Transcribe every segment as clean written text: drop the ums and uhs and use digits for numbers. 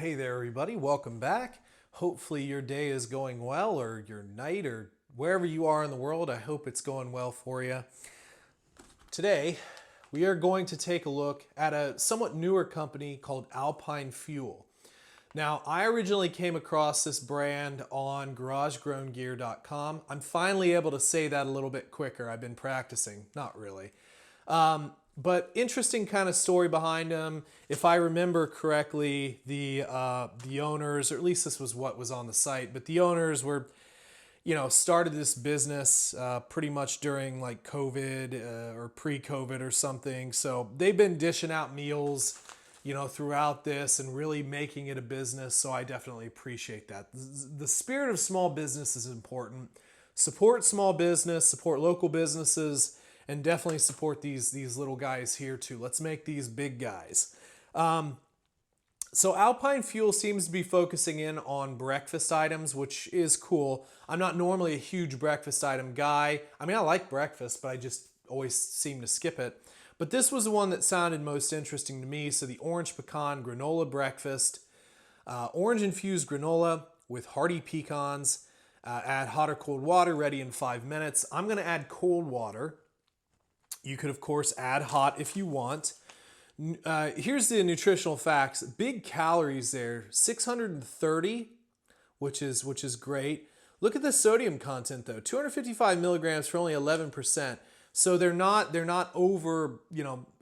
Hey there, everybody. Welcome back. Hopefully, your day is going well, or your night, or wherever you are in the world. I hope it's going well for you. Today, we are going to take a look at a somewhat newer company called Alpine Fuel. Now, I originally came across this brand on GarageGrownGear.com. I'm finally able to say that a little bit quicker. I've been practicing. Not really. But interesting kind of story behind them. If I remember correctly, the owners, or at least this was what was on the site, but the owners were, started this business pretty much during like COVID or pre-COVID or something. So they've been dishing out meals, throughout this and really making it a business. So I definitely appreciate that. The spirit of small business is important. Support small business, support local businesses, and definitely support these little guys here too. Let's make these big guys. So Alpine Fuel seems to be focusing in on breakfast items, which is cool. I'm not normally a huge breakfast item guy. I mean, I like breakfast, but I just always seem to skip it. But this was the one that sounded most interesting to me. So the orange pecan granola breakfast, orange infused granola with hearty pecans. Add hot or cold water, ready in 5 minutes. I'm gonna add cold water. You could, of course, add hot if you want. Here's the nutritional facts. Big calories there, 630, which is great. Look at the sodium content though, 255 milligrams for only 11%. So they're not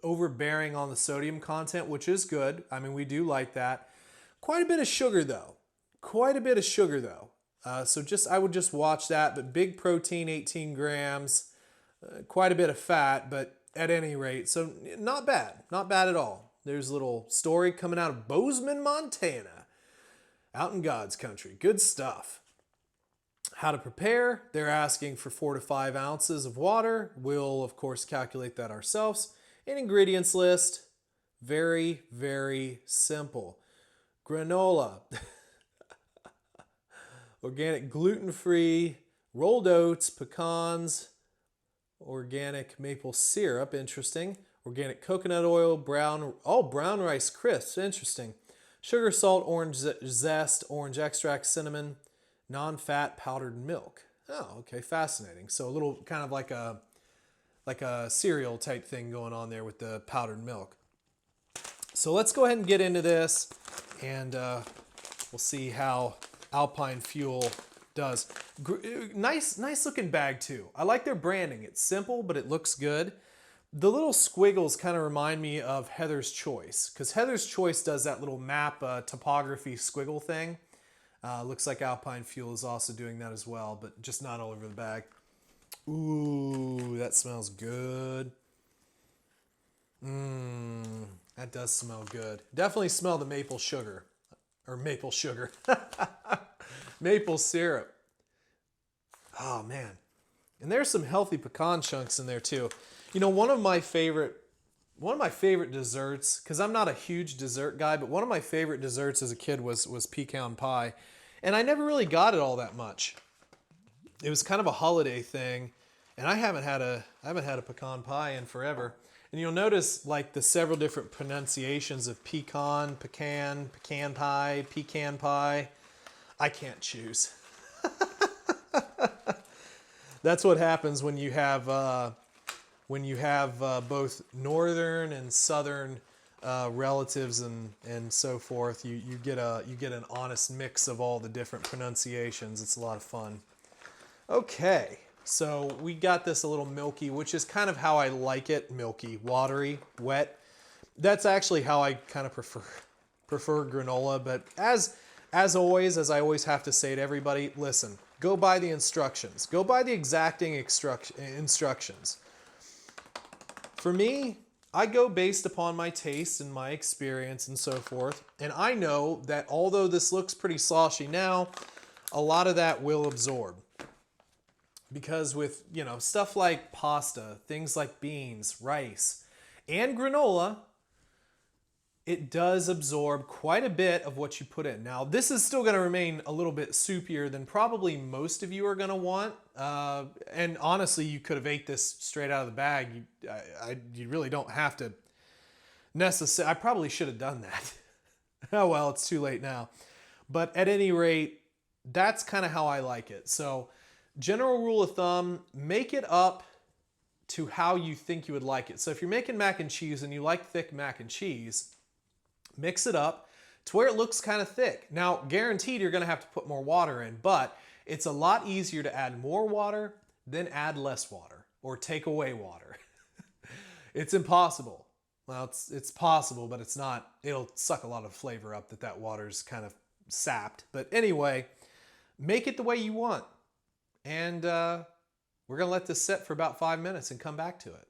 overbearing on the sodium content, which is good. I mean, we do like that. Quite a bit of sugar though. So I would just watch that. But big protein, 18 grams. Quite a bit of fat, but at any rate, so not bad at all. There's a little story coming out of Bozeman, Montana, out in God's country. Good stuff. How to prepare? They're asking for 4 to 5 ounces of water. We'll, of course, calculate that ourselves. An ingredients list, very, very simple. Granola, organic gluten-free, rolled oats, pecans, organic maple syrup, interesting. Organic coconut oil, brown rice crisps, interesting. Sugar, salt, orange zest, orange extract, cinnamon, non-fat powdered milk. Oh, okay, fascinating. So a little kind of like a cereal type thing going on there with the powdered milk. So let's go ahead and get into this, and we'll see how Alpine Fuel does. Nice looking bag too. I like their branding. It's simple, but it looks good. The little squiggles kind of remind me of Heather's Choice, because Heather's Choice does that little map topography squiggle thing. Looks like Alpine Fuel is also doing that as well, but just not all over the bag. Ooh, that smells good. That does smell good. Definitely smell the maple sugar. Maple syrup. Oh man. And there's some healthy pecan chunks in there too. One of my favorite desserts, because I'm not a huge dessert guy, but one of my favorite desserts as a kid was pecan pie. And I never really got it all that much. It was kind of a holiday thing, and I haven't had a pecan pie in forever. And you'll notice like the several different pronunciations of pecan pie, pecan pie. I can't choose. That's what happens when you have both northern and southern relatives and so forth. You get an honest mix of all the different pronunciations. It's a lot of fun. Okay, so we got this a little milky, which is kind of how I like it. Milky, watery, wet. That's actually how I kind of prefer granola. But as always, as I always have to say to everybody, listen, go by the instructions. Go by the exacting instructions. For me, I go based upon my taste and my experience and so forth. And I know that although this looks pretty sloshy now, a lot of that will absorb. Because with, stuff like pasta, things like beans, rice, and granola, it does absorb quite a bit of what you put in. Now, this is still going to remain a little bit soupier than probably most of you are going to want. And honestly, you could have ate this straight out of the bag. You really don't have to necessarily. I probably should have done that. Oh, well, it's too late now. But at any rate, that's kind of how I like it. So, general rule of thumb, make it up to how you think you would like it. So if you're making mac and cheese and you like thick mac and cheese, mix it up to where it looks kind of thick. Now, guaranteed you're gonna have to put more water in, but it's a lot easier to add more water than add less water or take away water. It's impossible. Well, it's possible, but it's not. It'll suck a lot of flavor up that water's kind of sapped. But anyway, make it the way you want. And we're gonna let this set for about 5 minutes and come back to it.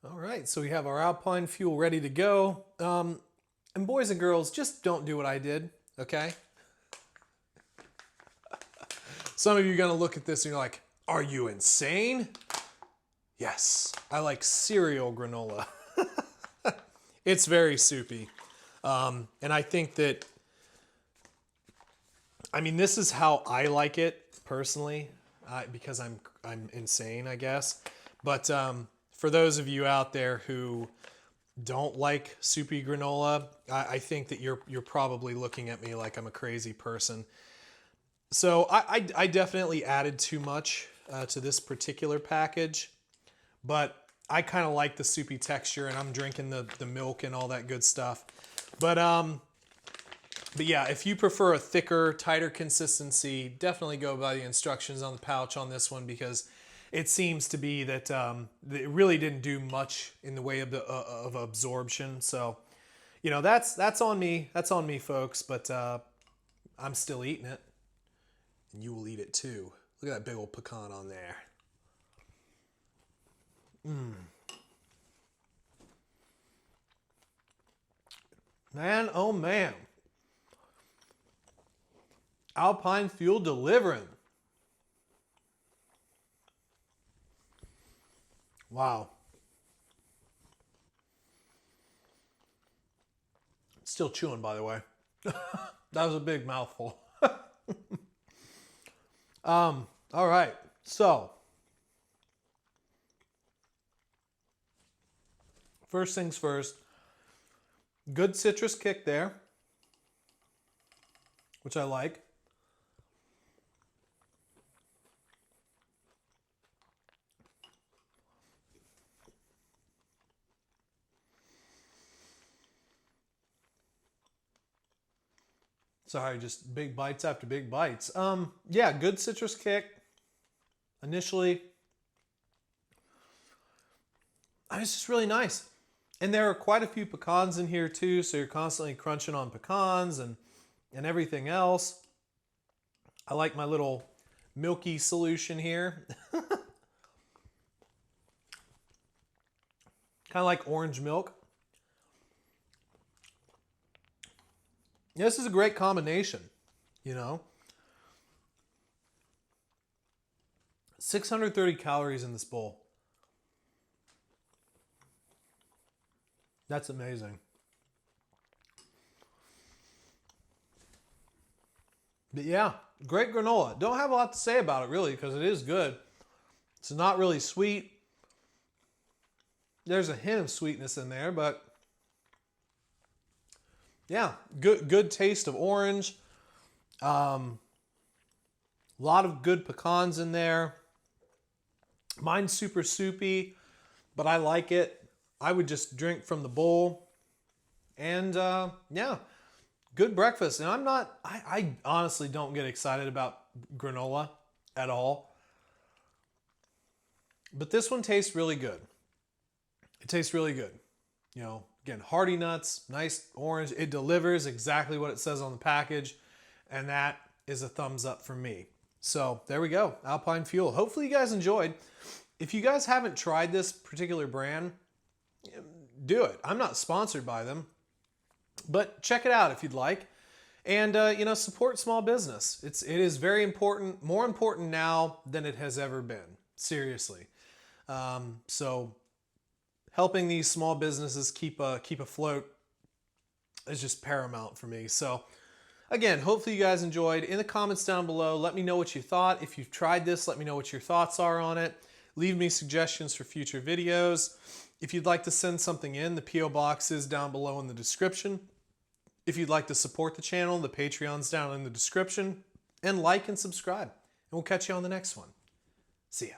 All right, so we have our Alpine fuel ready to go. And boys and girls, just don't do what I did, okay? Some of you are gonna look at this and you're like, are you insane? Yes, I like cereal granola. It's very soupy. And I think that, I mean, this is how I like it personally, because I'm insane, I guess. But for those of you out there who don't like soupy granola, I think that you're probably looking at me like I'm a crazy person. So I definitely added too much to this particular package, but I kind of like the soupy texture, and I'm drinking the milk and all that good stuff. But yeah, if you prefer a thicker, tighter consistency, definitely go by the instructions on the pouch on this one, because it seems to be that it really didn't do much in the way of absorption. So, you know, that's on me. That's on me, folks. But I'm still eating it, and you will eat it too. Look at that big old pecan on there. Man, oh man. Alpine fuel delivering. Wow. Still chewing, by the way. That was a big mouthful. All right. So, first things first. Good citrus kick there, which I like. Sorry, just big bites after big bites. Yeah, good citrus kick. Initially, it's just really nice. And there are quite a few pecans in here too, so you're constantly crunching on pecans and everything else. I like my little milky solution here. Kind of like orange milk. Yeah, this is a great combination, you know. 630 calories in this bowl. That's amazing. But yeah, great granola. Don't have a lot to say about it really, because it is good. It's not really sweet. There's a hint of sweetness in there, but yeah, good taste of orange. A lot of good pecans in there. Mine's super soupy, but I like it. I would just drink from the bowl. And yeah, good breakfast. And I honestly don't get excited about granola at all. But this one tastes really good. It tastes really good. You know, again, hearty nuts, nice orange. It delivers exactly what it says on the package. And that is a thumbs up from me. So there we go, Alpine Fuel. Hopefully you guys enjoyed. If you guys haven't tried this particular brand, do it. I'm not sponsored by them, but check it out if you'd like. And you know, support small business. It is very important, more important now than it has ever been. Seriously. So helping these small businesses keep afloat is just paramount for me. So again, hopefully you guys enjoyed. In the comments down below, let me know what you thought. If you've tried this, let me know what your thoughts are on it. Leave me suggestions for future videos. If you'd like to send something in, the P.O. box is down below in the description. If you'd like to support the channel, the Patreon's down in the description. And like and subscribe. And we'll catch you on the next one. See ya.